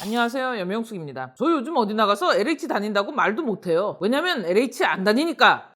안녕하세요, 염영숙입니다. 저 요즘 어디 나가서 LH 다닌다고 말도 못해요. 왜냐면 LH 안 다니니까.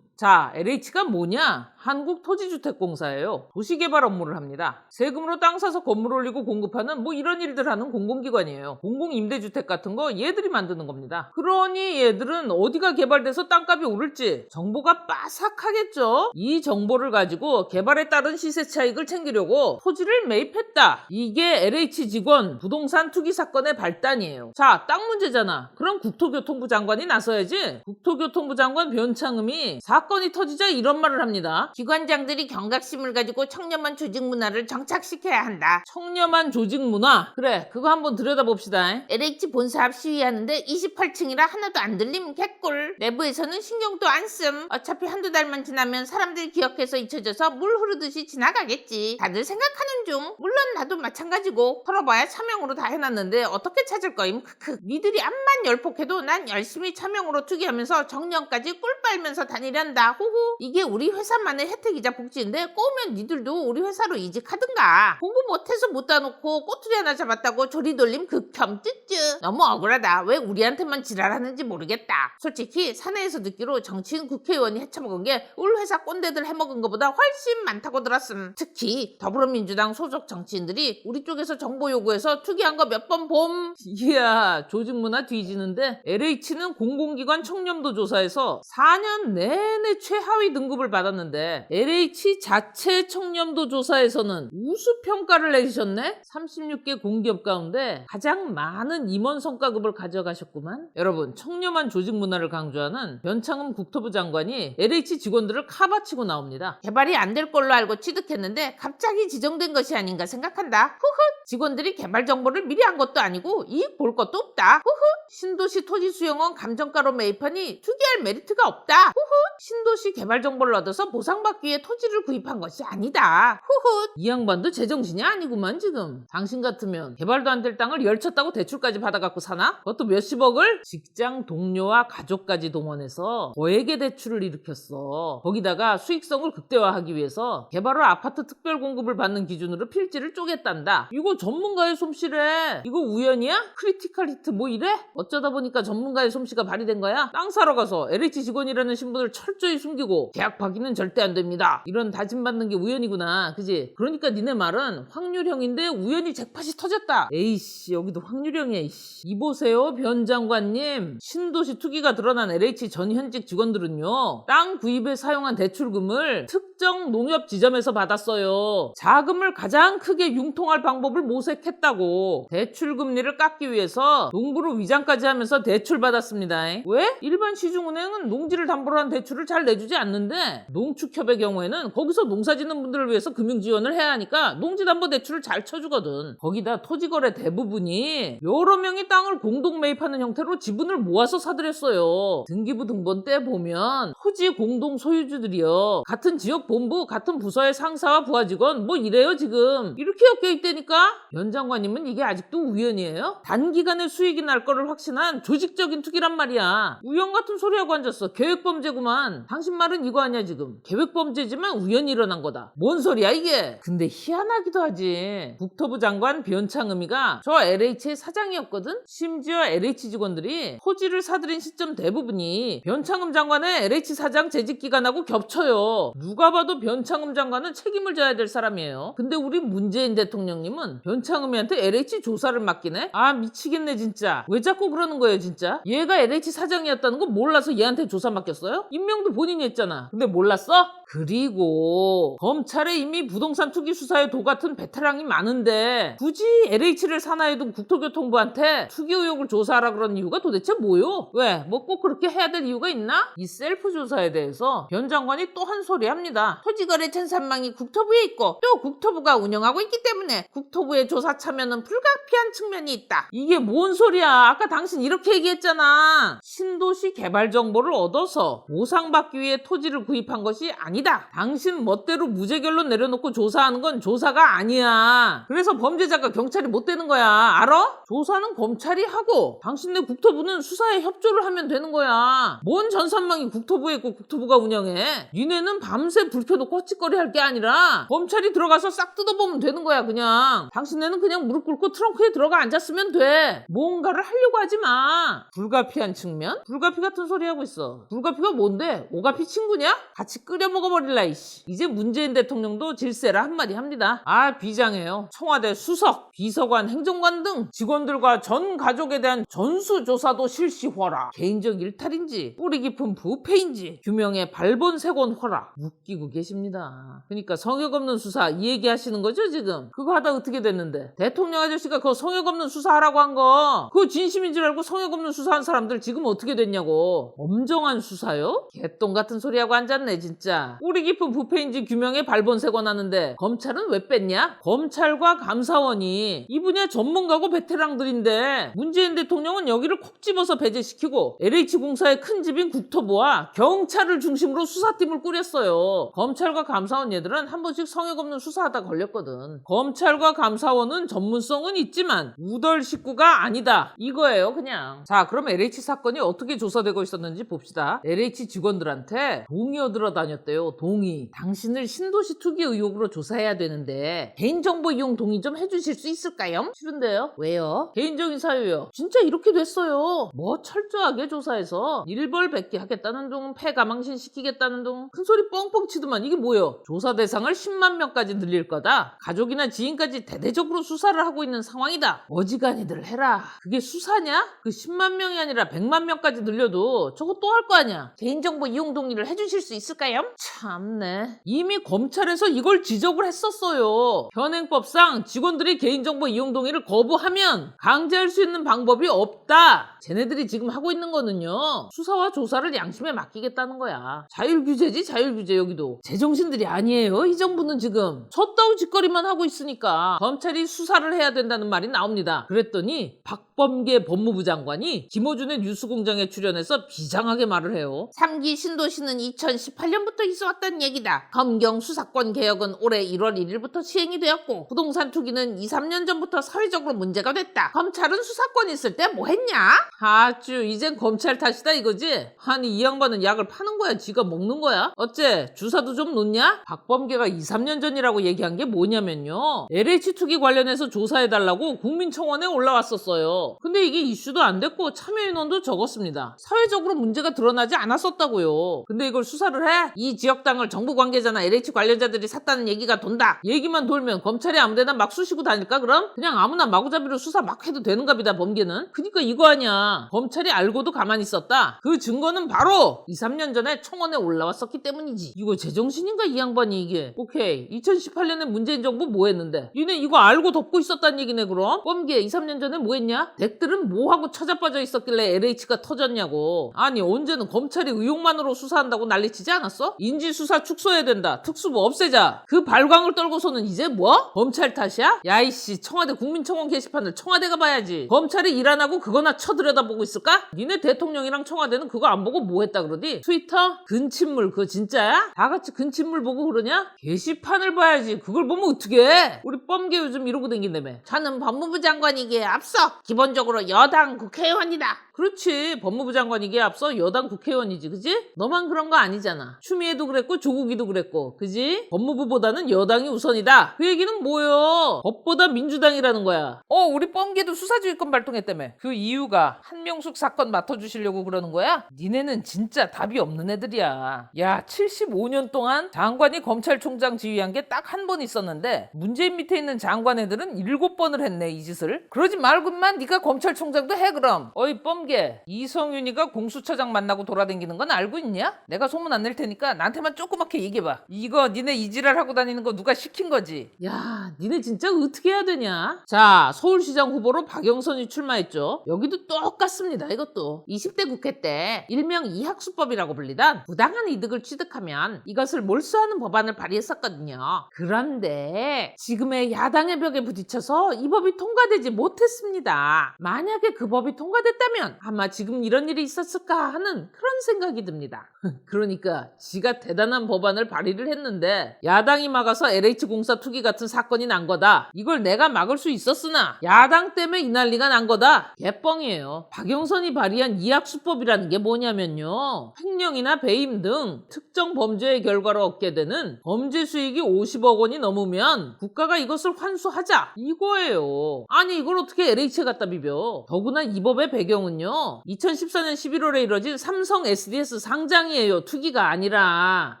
자, LH가 뭐냐? 한국토지주택공사예요. 도시개발 업무를 합니다. 세금으로 땅 사서 건물 올리고 공급하는 뭐 이런 일들 하는 공공기관이에요. 공공임대주택 같은 거 얘들이 만드는 겁니다. 그러니 얘들은 어디가 개발돼서 땅값이 오를지 정보가 빠삭하겠죠? 이 정보를 가지고 개발에 따른 시세 차익을 챙기려고 토지를 매입했다. 이게 LH 직원 부동산 투기 사건의 발단이에요. 자, 땅 문제잖아. 그럼 국토교통부 장관이 나서야지. 국토교통부 장관 변창흠이 사건이 터지자 이런 말을 합니다. 기관장들이 경각심을 가지고 청렴한 조직 문화를 정착시켜야 한다. 청렴한 조직 문화? 그래, 그거 한번 들여다봅시다. LH 본사합 시위하는데 28층이라 하나도 안 들림 개꿀. 내부에서는 신경도 안 씀. 어차피 한두 달만 지나면 사람들 기억해서 잊혀져서 물 흐르듯이 지나가겠지. 다들 생각하는 중. 물론 나도 마찬가지고. 털어봐야 차명으로 다 해놨는데 어떻게 찾을 거임? 크크. 니들이 암만 열폭해도 난 열심히 차명으로 투기하면서 정년까지 꿀 빨면서 다니련다. 후후. 이게 우리 회사만의 혜택이자 복지인데 꼬우면 니들도 우리 회사로 이직하든가. 공부 못해서 못 따놓고 꼬투리 하나 잡았다고 조리돌림 극혐 쯔쯔. 너무 억울하다. 왜 우리한테만 지랄하는지 모르겠다. 솔직히 사내에서 듣기로 정치인 국회의원이 헤쳐먹은 게 우리 회사 꼰대들 해먹은 것보다 훨씬 많다고 들었음. 특히 더불어민주당 소속 정치인들이 우리 쪽에서 정보 요구해서 투기한 거 몇 번 봄. 이야, 조직문화 뒤지는데 LH는 공공기관 청렴도 조사에서 4년 내내 최하위 등급을 받았는데 LH 자체 청렴도 조사에서는 우수평가를 내주셨네? 36개 공기업 가운데 가장 많은 임원 성과급을 가져가셨구만. 여러분, 청렴한 조직 문화를 강조하는 변창흠 국토부 장관이 LH 직원들을 카바치고 나옵니다. 개발이 안 될 걸로 알고 취득했는데 갑자기 지정된 것이 아닌가 생각한다. 후훗. 직원들이 개발 정보를 미리 한 것도 아니고 이익 볼 것도 없다. 후훗. 신도시 토지수용원 감정가로 매입하니 투기할 메리트가 없다. 후훗. 신도시 개발 정보를 얻어서 보상받기 위해 토지를 구입한 것이 아니다. 후훗. 이 양반도 제정신이 아니구만 지금. 당신 같으면 개발도 안 될 땅을 열쳤다고 대출까지 받아갖고 사나? 그것도 몇십억을? 직장 동료와 가족까지 동원해서 거액의 대출을 일으켰어. 거기다가 수익성을 극대화하기 위해서 개발 후 아파트 특별 공급을 받는 기준으로 필지를 쪼갰단다. 이거 전문가의 솜씨래. 이거 우연이야? 크리티컬 히트 뭐 이래? 어쩌다 보니까 전문가의 솜씨가 발휘된 거야? 땅 사러 가서 LH 직원이라는 신분을 철저히 숨기고 계약 파기는 절대 안 됩니다. 이런 다짐받는 게 우연이구나. 그지? 그러니까 니네 말은 확률형인데 우연히 잭팟이 터졌다. 에이씨, 여기도 확률형이야. 이씨. 이보세요, 변 장관님. 신도시 투기가 드러난 LH 전 현직 직원들은요, 땅 구입에 사용한 대출금을 특정 농협 지점에서 받았어요. 자금을 가장 크게 융통할 방법을 모색했다고. 대출 금리를 깎기 위해서 농부로 위장까지 하면서 대출 받았습니다. 왜? 일반 시중은행은 농지를 담보로 한 대출을 잘 내주지 않는데 농축협의 경우에는 거기서 농사짓는 분들을 위해서 금융지원을 해야 하니까 농지담보대출을 잘 쳐주거든. 거기다 토지거래 대부분이 여러 명이 땅을 공동 매입하는 형태로 지분을 모아서 사들였어요. 등기부 등본 때 보면 토지 공동 소유주들이요, 같은 지역 본부, 같은 부서의 상사와 부하직원 뭐 이래요 지금. 이렇게 엮여있다니까? 변 장관님은 이게 아직도 우연이에요? 단기간에 수익이 날 거를 확신한 조직적인 투기란 말이야. 우연 같은 소리하고 앉았어. 계획범죄구만. 당신 말은 이거 아니야 지금. 계획범죄지만 우연히 일어난 거다. 뭔 소리야 이게? 근데 희한하기도 하지. 국토부 장관 변창흠이가 저 LH의 사장이었거든? 심지어 LH 직원들이 토지를 사들인 시점 대부분이 변창흠 장관의 LH 사장 재직 기간하고 겹쳐요. 누가 봐도 변창흠 장관은 책임을 져야 될 사람이에요. 근데 우리 문재인 대통령님은 변창흠이한테 LH 조사를 맡기네? 아, 미치겠네 진짜. 왜 자꾸 그러는 거예요 진짜? 얘가 LH 사장이었다는 거 몰라서 얘한테 조사 맡겼어요? 임명도 본인이 했잖아. 근데 몰랐어? 그리고 검찰에 이미 부동산 투기 수사에 도 같은 베테랑이 많은데 굳이 LH를 산하해둔 국토교통부한테 투기 의혹을 조사하라 그런 이유가 도대체 뭐요? 왜? 뭐 꼭 그렇게 해야 될 이유가 있나? 이 셀프 조사에 대해서 변 장관이 또 한 소리 합니다. 토지거래 전산망이 국토부에 있고 또 국토부가 운영하고 있기 때문에 국토부의 조사 참여는 불가피한 측면이 있다. 이게 뭔 소리야? 아까 당신 이렇게 얘기했잖아. 신도시 개발 정보를 얻어서 보상 보상받기 위해 토지를 구입한 것이 아니다. 당신 멋대로 무죄결론 내려놓고 조사하는 건 조사가 아니야. 그래서 범죄자가 경찰이 못 되는 거야. 알아? 조사는 검찰이 하고 당신네 국토부는 수사에 협조를 하면 되는 거야. 뭔 전산망이 국토부에 있고 국토부가 운영해. 니네는 밤새 불 켜놓고 헛짓거리 할 게 아니라 검찰이 들어가서 싹 뜯어보면 되는 거야. 그냥 당신네는 그냥 무릎 꿇고 트렁크에 들어가 앉았으면 돼. 뭔가를 하려고 하지 마. 불가피한 측면? 불가피 같은 소리 하고 있어. 불가피가 뭔데? 오가피 친구냐? 같이 끓여 먹어버릴라 이씨. 이제 문재인 대통령도 질세라 한마디 합니다. 아 비장해요. 청와대 수석, 비서관, 행정관 등 직원들과 전 가족에 대한 전수조사도 실시허라. 개인적 일탈인지 뿌리 깊은 부패인지 규명에 발본색원 허라. 웃기고 계십니다. 그러니까 성역 없는 수사 이 얘기 하시는 거죠 지금? 그거 하다 어떻게 됐는데? 대통령 아저씨가 그거 성역 없는 수사하라고 한 거 그거 진심인 줄 알고 성역 없는 수사한 사람들 지금 어떻게 됐냐고. 엄정한 수사요? 개똥 같은 소리하고 앉았네 진짜. 뿌리 깊은 부패인지 규명에 발본색원 하는데 검찰은 왜 뺐냐? 검찰과 감사원이 이 분야 전문가고 베테랑들인데 문재인 대통령은 여기를 콕 집어서 배제시키고 LH공사의 큰 집인 국토부와 경찰을 중심으로 수사팀을 꾸렸어요. 검찰과 감사원 얘들은 한 번씩 성역 없는 수사하다 걸렸거든. 검찰과 감사원은 전문성은 있지만 우덜 식구가 아니다. 이거예요 그냥. 자 그럼 LH 사건이 어떻게 조사되고 있었는지 봅시다. LH 직원들한테 동의 얻으러 다녔대요. 동의. 당신을 신도시 투기 의혹으로 조사해야 되는데 개인정보 이용 동의 좀 해주실 수 있을까요? 싫은데요? 왜요? 개인적인 사유요. 진짜 이렇게 됐어요. 뭐 철저하게 조사해서 일벌백계 하겠다는 둥, 폐가망신 시키겠다는 둥, 큰소리 뻥뻥 치더만. 이게 뭐예요? 조사 대상을 10만 명까지 늘릴 거다. 가족이나 지인까지 대대적으로 수사를 하고 있는 상황이다. 어지간히들 해라. 그게 수사냐? 그 10만 명이 아니라 100만 명까지 늘려도 저거 또 할 거 아니야. 개인정보 이용 동의를 해주실 수 있을까요? 참네. 이미 검찰에서 이걸 지적을 했었어요. 현행법상 직원들이 개인정보 이용 동의를 거부하면 강제할 수 있는 방법이 없다. 쟤네들이 지금 하고 있는 거는요. 수사와 조사를 양심에 맡기겠다는 거야. 자율규제지 자율규제. 여기도. 제정신들이 아니에요. 이 정부는 지금. 섰다우 짓거리만 하고 있으니까 검찰이 수사를 해야 된다는 말이 나옵니다. 그랬더니 박범계 법무부 장관이 김어준의 뉴스공장에 출연해서 비장하게 말을 해요. 3기 신도시는 2018년부터 있어왔던 얘기다. 검경 수사권 개혁은 올해 1월 1일부터 시행이 되었고 부동산 투기는 2, 3년 전부터 사회적으로 문제가 됐다. 검찰은 수사권 있을 때 뭐 했냐? 아쭈 이젠 검찰 탓이다 이거지? 아니 이 양반은 약을 파는 거야? 지가 먹는 거야? 어째 주사도 좀 놓냐? 박범계가 2, 3년 전이라고 얘기한 게 뭐냐면요. LH 투기 관련해서 조사해달라고 국민청원에 올라왔었어요. 근데 이게 이슈도 안 됐고 참여인원도 적었습니다. 사회적으로 문제가 드러나지 않았었다고요. 근데 이걸 수사를 해? 이 지역 땅을 정부 관계자나 LH 관련자들이 샀다는 얘기가 돈다. 얘기만 돌면 검찰이 아무데나 막 쑤시고 다닐까 그럼? 그냥 아무나 마구잡이로 수사 막 해도 되는갑니다 범계는. 그니까 이거 아니야. 검찰이 알고도 가만히 있었다. 그 증거는 바로 2, 3년 전에 청원에 올라왔었기 때문이지. 이거 제정신인가 이 양반이 이게. 오케이 2018년에 문재인 정부 뭐 했는데 니네 이거 알고 덮고 있었단 얘기네 그럼? 범계 2, 3년 전에 뭐 했냐? 댁들은 뭐하고 처자빠져 있었길래 LH가 터졌냐고. 아니 언제는 검찰이 의혹만으로 수사한다고 난리치지 않았어? 인지수사 축소해야 된다. 특수부 없애자. 그 발광을 떨고서는 이제 뭐? 검찰 탓이야? 야이씨 청와대 국민청원 게시판을 청와대가 봐야지. 검찰이 일 안 하고 그거나 쳐들여다보고 있을까? 니네 대통령이랑 청와대는 그거 안 보고 뭐 했다 그러디? 트위터? 근친물 그거 진짜야? 다 같이 근친물 보고 그러냐? 게시판을 봐야지. 그걸 보면 어떻게 해? 우리 뻔게 요즘 이러고 댕긴다며. 저는 법무부 장관이기에 앞서 기본적으로 여당 국회의원이다. 그렇지. 법무부 장관이기에 앞서 여당 국회의원이지 그지? 너만 그런 거 아니잖아. 추미애도 그랬고 조국이도 그랬고 그지? 법무부보다는 여당이 우선이다. 그 얘기는 뭐요? 법보다 민주당이라는 거야. 우리 뻔게도 수사지휘권 발동했다며. 그 이유가 한명숙 사건 맡아주시려고 그러는 거야? 니네는 진짜 답이 없는 애들이야. 야 75년 동안 장관이 검찰총장 지휘한 게 딱 한 번 있었는데 문재인 밑에 있는 장관 애들은 7번을 했네 이 짓을. 그러지 말고만 네가 검찰총장도 해 그럼. 어이 뻔게 이성윤이가 공수처장 만나고 돌아다니는 건 알고 있냐? 내가 소문 안 낼 테니까 나한테만 조그맣게 얘기해봐. 이거 니네 이지랄 하고 다니는 거 누가 시킨 거지? 야 니네 진짜 어떻게 해야 되냐? 자 서울시장 후보로 박영선이 출마했죠. 여기도 똑같습니다. 이것도 20대 국회 때 일명 이학수법이라고 불리던 부당한 이득을 취득하면 이것을 몰수하는 법안을 발의했었거든요. 그런데 지금의 야당의 벽에 부딪혀서 이 법이 통과되지 못했습니다. 만약에 그 법이 통과됐다면 아마 지금 이런 일이 있었을까 하는 그런 생각이 듭니다. 그러니까 지가 대단한 법안을 발의를 했는데 야당이 막아서 LH공사 투기 같은 사건이 난 거다. 이걸 내가 막을 수 있었으나 야당 때문에 이 난리가 난 거다. 개뻥이에요. 박영선이 발의한 이학수법이라는 게 뭐냐면요. 횡령이나 배임 등 특정 범죄의 결과로 얻게 되는 범죄 수익이 50억 원이 넘으면 국가가 이것을 환수하자 이거예요. 아니 이걸 어떻게 LH에 갖다 비벼. 더구나 이 법의 배경은요. 2014년 11월에 이뤄진 삼성 SDS 상장이에요. 투기가 아니라.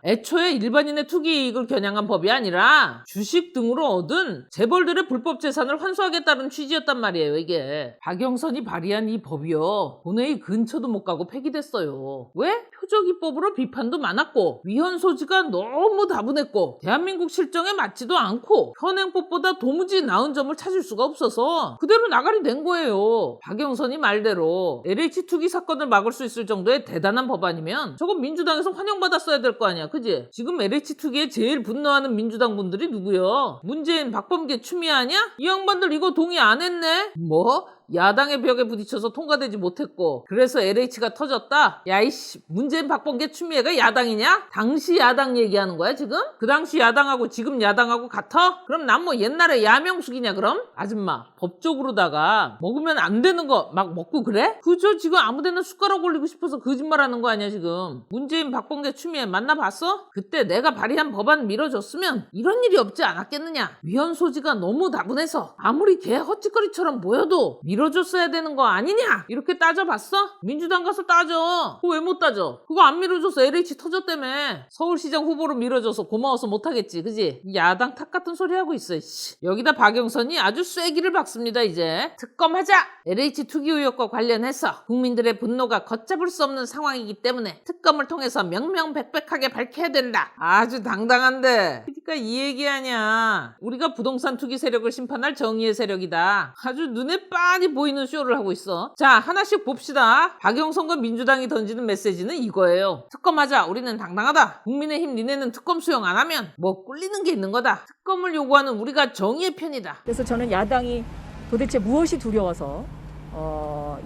애초에 일반인의 투기 이익을 겨냥한 법이 아니라 주식 등으로 얻은 재벌들의 불법 재산을 환수하겠다는 취지였단 말이에요. 이게 박영선이 발의한 이 법이요. 본회의 근처도 못 가고 폐기됐어요. 왜? 표적입법으로 비판도 많았고 위헌 소지가 너무 다분했고 대한민국 실정에 맞지도 않고 현행법보다 도무지 나은 점을 찾을 수가 없어서 그대로 나가리 된 거예요. 박영선이 말대로 LH 투기 사건을 막을 수 있을 정도의 대단한 법안이면 저건 민주당에서 환영받았어야 될 거 아니야. 그지? 지금 LH 투기에 제일 분노하는 민주당 분들이 누구요? 문재인, 박범계, 추미애 아니야? 이 양반들 이거 동의 안 했네? 뭐? 야당의 벽에 부딪혀서 통과되지 못했고 그래서 LH가 터졌다? 야이씨 문재인 박범계 추미애가 야당이냐? 당시 야당 얘기하는 거야 지금? 그 당시 야당하고 지금 야당하고 같아? 그럼 난 뭐 옛날에 야명숙이냐 그럼? 아줌마 법적으로다가 먹으면 안 되는 거 막 먹고 그래? 그저 지금 아무데나 숟가락 올리고 싶어서 거짓말하는 거 아니야 지금. 문재인 박범계 추미애 만나봤어? 그때 내가 발의한 법안 밀어줬으면 이런 일이 없지 않았겠느냐. 위헌 소지가 너무 다분해서 아무리 개 헛짓거리처럼 보여도 밀어줬어야 되는 거 아니냐? 이렇게 따져봤어? 민주당 가서 따져. 그거 왜 못 따져? 그거 안 밀어줘서 LH 터졌다며. 서울시장 후보로 밀어줘서 고마워서 못하겠지 그지? 야당 탓 같은 소리 하고 있어. 씨. 여기다 박영선이 아주 쐐기를 박습니다. 이제 특검하자. LH 투기 의혹과 관련해서 국민들의 분노가 걷잡을 수 없는 상황이기 때문에 특검을 통해서 명명백백하게 밝혀야 된다. 아주 당당한데 그러니까 이 얘기하냐. 우리가 부동산 투기 세력을 심판할 정의의 세력이다. 아주 눈에 빤히 보이는 쇼를 하고 있어. 자 하나씩 봅시다. 박영선과 민주당이 던지는 메시지는 이거예요. 특검하자. 우리는 당당하다. 국민의힘 니네는 특검 수용 안 하면 뭐 꿀리는 게 있는 거다. 특검을 요구하는 우리가 정의의 편이다. 그래서 저는 야당이 도대체 무엇이 두려워서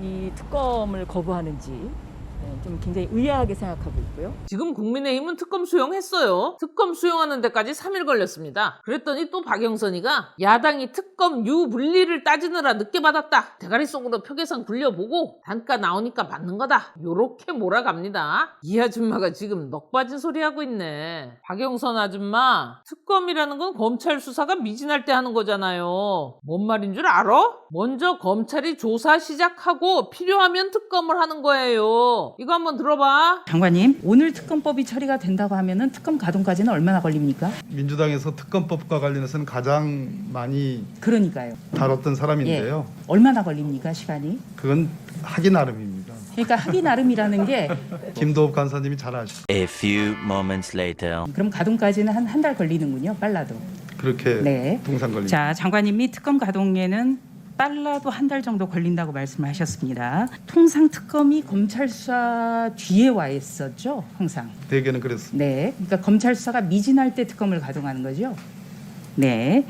이 특검을 거부하는지 좀 굉장히 의아하게 생각하고 있고요. 지금 국민의힘은 특검 수용했어요. 특검 수용하는 데까지 3일 걸렸습니다. 그랬더니 또 박영선이가 야당이 특검 유불리를 따지느라 늦게 받았다. 대가리 속으로 표계산 굴려보고 단가 나오니까 받는 거다. 요렇게 몰아갑니다. 이 아줌마가 지금 넋 빠진 소리 하고 있네. 박영선 아줌마, 특검이라는 건 검찰 수사가 미진할 때 하는 거잖아요. 뭔 말인 줄 알아? 먼저 검찰이 조사 시작하고 필요하면 특검을 하는 거예요. 이거 한번 들어봐. 장관님, 오늘 특검법이 처리가 된다고 하면은 특검 가동까지는 얼마나 걸립니까? 민주당에서 특검법과 관련해서는 가장 많이 그러니까요. 다뤘던 사람인데요. 얼마나 걸립니까, 시간이? 그건 하기 나름입니다. 그러니까 하기 나름이라는 게 김도읍 간사님이 잘 아시죠. A few moments later. 그럼 가동까지는 한 달 걸리는군요, 빨라도. 그렇게 네. 동상 걸립니다. 자, 장관님이 특검 가동에는 빨라도 한 달 정도 걸린다고 말씀하셨습니다. 통상 특검이 검찰 수사 뒤에 와 있었죠, 항상. 대개는 그랬습니다. 네, 그러니까 검찰 수사가 미진할 때 특검을 가동하는 거죠. 네.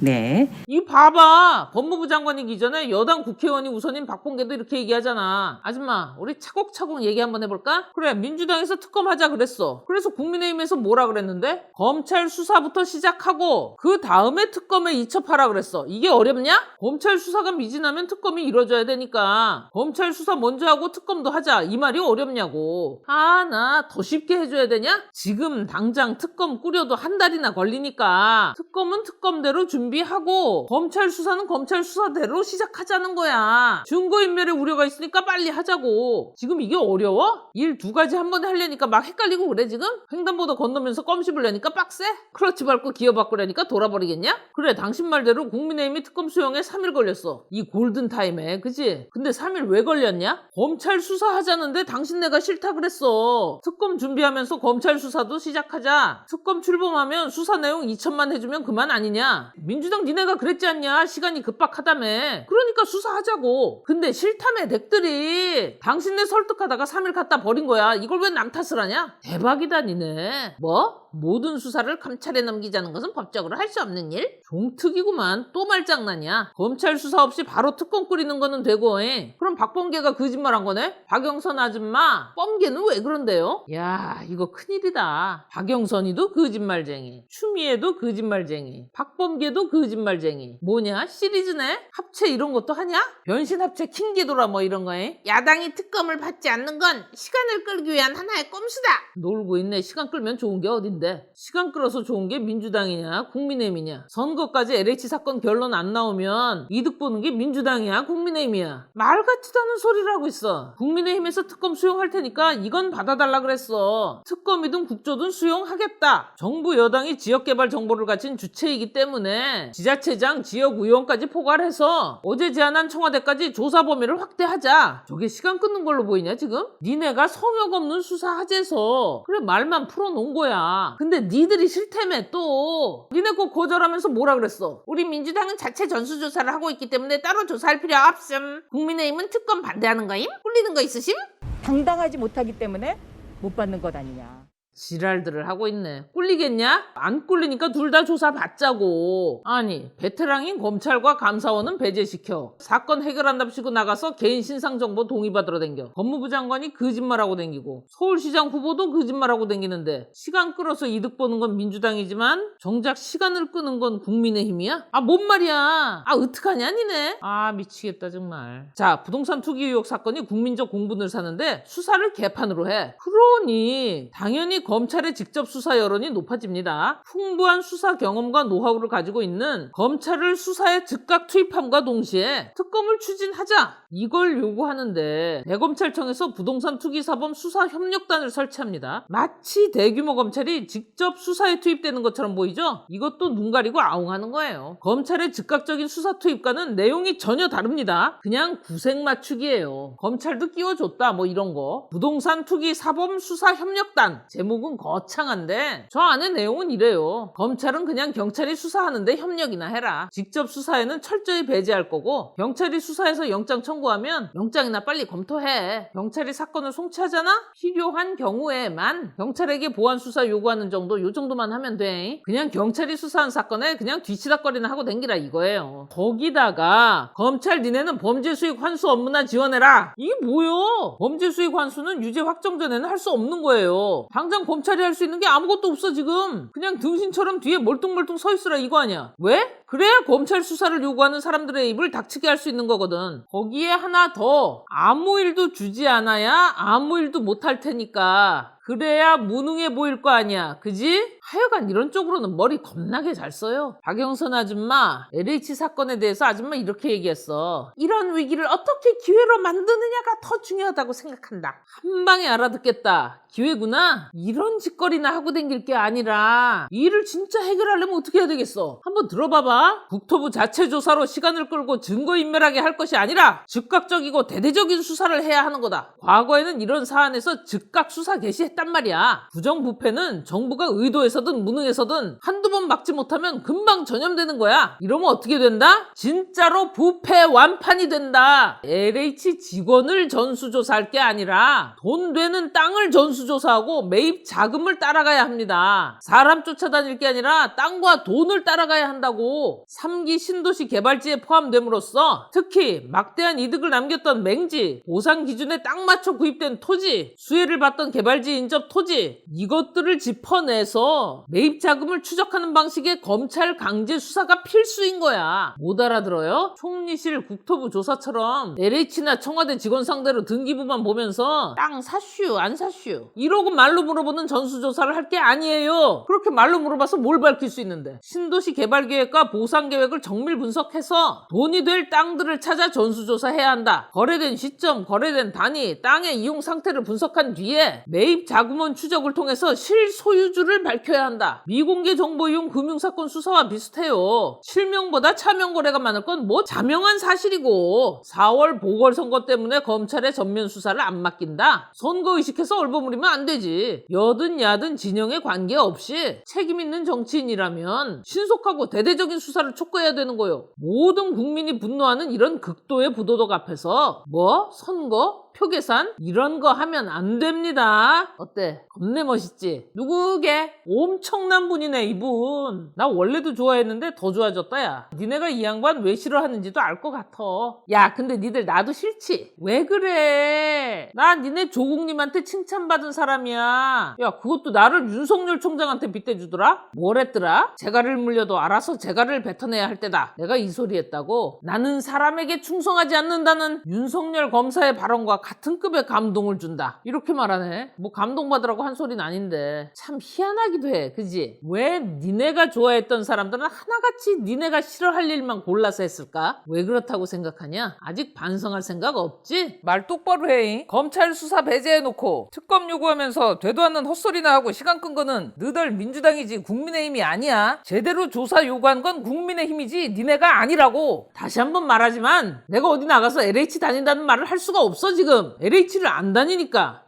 네. 이 봐봐. 법무부 장관이기 전에 여당 국회의원이 우선인 박범계도 이렇게 얘기하잖아. 아줌마 우리 차곡차곡 얘기 한번 해볼까? 그래 민주당에서 특검하자 그랬어. 그래서 국민의힘에서 뭐라 그랬는데? 검찰 수사부터 시작하고 그 다음에 특검에 이첩하라 그랬어. 이게 어렵냐? 검찰 수사가 미진하면 특검이 이뤄져야 되니까 검찰 수사 먼저 하고 특검도 하자. 이 말이 어렵냐고. 아 나 더 쉽게 해줘야 되냐? 지금 당장 특검 꾸려도 한 달이나 걸리니까 특검은 특검대로 준비하고 검찰 수사는 검찰 수사대로 시작하자는 거야. 증거인멸의 우려가 있으니까 빨리 하자고. 지금 이게 어려워? 일 두 가지 한 번에 하려니까 막 헷갈리고 그래 지금? 횡단보도 건너면서 껌 씹으려니까 빡세? 클러치 밟고 기어 바꾸려니까 돌아버리겠냐? 그래 당신 말대로 국민의힘이 특검 수용에 3일 걸렸어. 이 골든타임에 그치? 근데 3일 왜 걸렸냐? 검찰 수사하자는데 당신네가 싫다 그랬어. 특검 준비하면서 검찰 수사도 시작하자. 특검 출범하면 수사 내용 2천만 해주면 그만 아니냐? 민주당 니네가 그랬지 않냐? 시간이 급박하다며. 그러니까 수사하자고. 근데 싫다며 덱들이. 당신네 설득하다가 3일 갖다 버린 거야. 이걸 왜 남 탓을 하냐? 대박이다 니네. 뭐? 모든 수사를 감찰에 넘기자는 것은 법적으로 할 수 없는 일? 종특이구만. 또 말장난이야. 검찰 수사 없이 바로 특검 꾸리는 거는 되고 그럼 박범계가 거짓말한 거네? 박영선 아줌마 뻥계는 왜 그런데요? 야 이거 큰일이다. 박영선이도 거짓말쟁이, 추미애도 거짓말쟁이, 박범계도 거짓말쟁이. 뭐냐 시리즈네? 합체 이런 것도 하냐? 변신 합체 킹기도라 뭐 이런 거에? 야당이 특검을 받지 않는 건 시간을 끌기 위한 하나의 꼼수다. 놀고 있네. 시간 끌면 좋은 게 어딘데. 시간 끌어서 좋은 게 민주당이냐 국민의힘이냐. 선거까지 LH 사건 결론 안 나오면 이득 보는 게 민주당이야 국민의힘이야. 말 같지도 않은 소리를 하고 있어. 국민의힘에서 특검 수용할 테니까 이건 받아달라 그랬어. 특검이든 국조든 수용하겠다. 정부 여당이 지역개발 정보를 가진 주체이기 때문에 지자체장 지역의원까지 포괄해서 어제 제안한 청와대까지 조사 범위를 확대하자. 저게 시간 끊는 걸로 보이냐 지금? 니네가 성역 없는 수사 하재서 그래 말만 풀어놓은 거야. 근데 니들이 싫다며 또. 니네 거 거절하면서 뭐라 그랬어? 우리 민주당은 자체 전수조사를 하고 있기 때문에 따로 조사할 필요 없음. 국민의힘은 특검 반대하는 거임? 꿀리는 거 있으심? 당당하지 못하기 때문에 못 받는 것 아니냐. 지랄들을 하고 있네. 꿀리겠냐? 안 꿀리니까 둘 다 조사 받자고. 아니 베테랑인 검찰과 감사원은 배제시켜 사건 해결한답시고 나가서 개인 신상정보 동의받으러 댕겨. 법무부 장관이 거짓말하고 댕기고 서울시장 후보도 거짓말하고 댕기는데 시간 끌어서 이득 보는 건 민주당이지만 정작 시간을 끄는 건 국민의힘이야? 아 뭔 말이야. 아 어떡하냐 니네. 아 미치겠다 정말. 자 부동산 투기 의혹 사건이 국민적 공분을 사는데 수사를 개판으로 해. 그러니 당연히 검찰의 직접 수사 여론이 높아집니다. 풍부한 수사 경험과 노하우를 가지고 있는 검찰을 수사에 즉각 투입함과 동시에 특검을 추진하자. 이걸 요구하는데 대검찰청에서 부동산 투기 사범 수사 협력단을 설치합니다. 마치 대규모 검찰이 직접 수사에 투입되는 것처럼 보이죠? 이것도 눈 가리고 아웅하는 거예요. 검찰의 즉각적인 수사 투입과는 내용이 전혀 다릅니다. 그냥 구색 맞추기예요. 검찰도 끼워줬다 뭐 이런 거. 부동산 투기 사범 수사 협력단 제목은 거창한데 저 안에 내용은 이래요. 검찰은 그냥 경찰이 수사하는데 협력이나 해라. 직접 수사에는 철저히 배제할 거고 경찰이 수사해서 영장 청구하면 영장이나 빨리 검토해. 경찰이 사건을 송치하잖아? 필요한 경우에만 경찰에게 보안 수사 요구하는 정도 요 정도만 하면 돼. 그냥 경찰이 수사한 사건에 그냥 뒤치다거리나 하고 댕기라 이거예요. 거기다가 검찰 니네는 범죄 수익 환수 업무나 지원해라. 이게 뭐요? 범죄 수익 환수는 유죄 확정 전에는 할 수 없는 거예요. 당장 검찰이 할 수 있는 게 아무것도 없어 지금. 그냥 등신처럼 뒤에 멀뚱멀뚱 서 있으라 이거 아니야. 왜? 그래야 검찰 수사를 요구하는 사람들의 입을 닥치게 할 수 있는 거거든. 거기에 하나 더. 아무 일도 주지 않아야 아무 일도 못할 테니까. 그래야 무능해 보일 거 아니야. 그지? 하여간 이런 쪽으로는 머리 겁나게 잘 써요. 박영선 아줌마 LH 사건에 대해서 아줌마 이렇게 얘기했어. 이런 위기를 어떻게 기회로 만드느냐가 더 중요하다고 생각한다. 한 방에 알아듣겠다. 기회구나? 이런 짓거리나 하고 댕길 게 아니라 이 일을 진짜 해결하려면 어떻게 해야 되겠어? 한번 들어봐봐. 국토부 자체 조사로 시간을 끌고 증거인멸하게 할 것이 아니라 즉각적이고 대대적인 수사를 해야 하는 거다. 과거에는 이런 사안에서 즉각 수사 개시했단 말이야. 부정부패는 정부가 의도해서든 무능해서든 한두 번 막지 못하면 금방 전염되는 거야. 이러면 어떻게 된다? 진짜로 부패 완판이 된다. LH 직원을 전수조사할 게 아니라 돈 되는 땅을 전수조사하고 매입 자금을 따라가야 합니다. 사람 쫓아다닐 게 아니라 땅과 돈을 따라가야 한다고. 3기 신도시 개발지에 포함됨으로써 특히 막대한 이득을 남겼던 맹지, 보상 기준에 딱 맞춰 구입된 토지, 수혜를 받던 개발지 인접 토지, 이것들을 짚어내서 매입 자금을 추적하는 방식의 검찰 강제 수사가 필수인 거야. 못 알아들어요? 총리실 국토부 조사처럼 LH나 청와대 직원 상대로 등기부만 보면서 땅 사슈 안 사슈 이러고 말로 물어보는 전수조사를 할 게 아니에요. 그렇게 말로 물어봐서 뭘 밝힐 수 있는데. 신도시 개발계획과 보상계획을 정밀 분석해서 돈이 될 땅들을 찾아 전수조사해야 한다. 거래된 시점, 거래된 단위, 땅의 이용 상태를 분석한 뒤에 매입 자금원 추적을 통해서 실소유주를 밝혀야 한다. 미공개 정보 이용 금융사건 수사와 비슷해요. 실명보다 차명 거래가 많을 건 뭐 자명한 사실이고 4월 보궐선거 때문에 검찰에 전면 수사를 안 맡긴다. 선거의식해서 얼버무리면 안 되지. 여든 야든 진영에 관계없이 책임 있는 정치인이라면 신속하고 대대적인 수사를 촉구해야 되는 거요. 모든 국민이 분노하는 이런 극도의 부도덕 앞에서 뭐 선거? 표 계산? 이런 거 하면 안 됩니다. 어때? 겁내 멋있지? 누구게? 엄청난 분이네 이분. 나 원래도 좋아했는데 더 좋아졌다 야. 니네가 이 양반 왜 싫어하는지도 알 것 같아. 야 근데 니들 나도 싫지? 왜 그래? 나 니네 조국님한테 칭찬받은 사람이야. 야 그것도 나를 윤석열 총장한테 빗대주더라? 뭐랬더라? 재갈을 물려도 알아서 재갈을 뱉어내야 할 때다. 내가 이 소리 했다고? 나는 사람에게 충성하지 않는다는 윤석열 검사의 발언과 같은 급의 감동을 준다. 이렇게 말하네. 뭐 감동받으라고 한 소리는 아닌데 참 희한하기도 해. 그지? 왜 니네가 좋아했던 사람들은 하나같이 니네가 싫어할 일만 골라서 했을까? 왜 그렇다고 생각하냐? 아직 반성할 생각 없지? 말 똑바로 해. 검찰 수사 배제해놓고 특검 요구하면서 되도 않는 헛소리나 하고 시간 끈 거는 너들 민주당이지 국민의힘이 아니야. 제대로 조사 요구한 건 국민의힘이지 니네가 아니라고. 다시 한번 말하지만 내가 어디 나가서 LH 다닌다는 말을 할 수가 없어 지금. LH를 안 다니니까.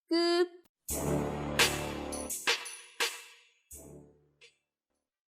끝.